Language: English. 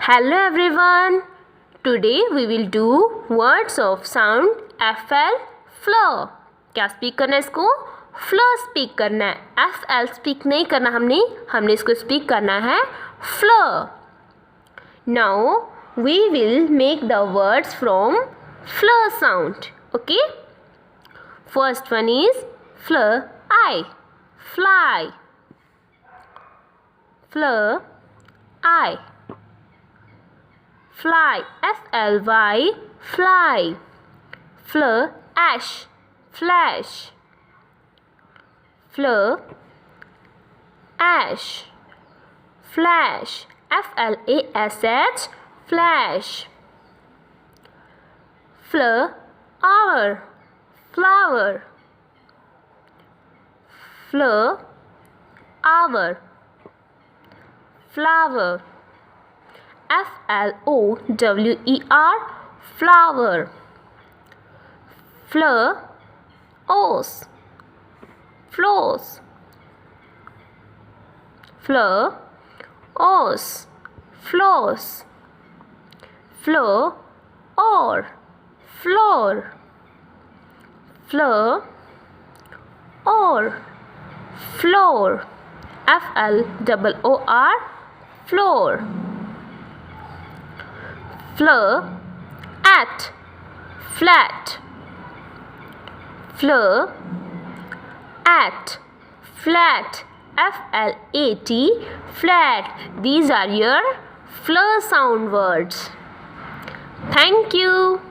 Hello everyone. Today we will do words of sound FL floor. क्या speak करना है इसको? फ्लोर स्पीक करना है. FL स्पीक नहीं करना हमने इसको स्पीक करना है floor. Now we will make the words from floor sound. Okay? First one is floor I. Fly. Floor I. Fly, F-L-Y, fly. Fleur, ash, flash. Fleur, ash, flash, F-L-A-S-H, flash. Fleur, hour, flower. Fleur, hour, flower. F-L-O-W-E-R, flower. Fleur, os, flows. Fleur, os, flows. Fleur, or, floor. Fleur, or, floor. F-L-O-O-R, floor. Fleur, at, flat. Fleur, at, flat. F-L-A-T, flat. These are your fleur sound words. Thank you.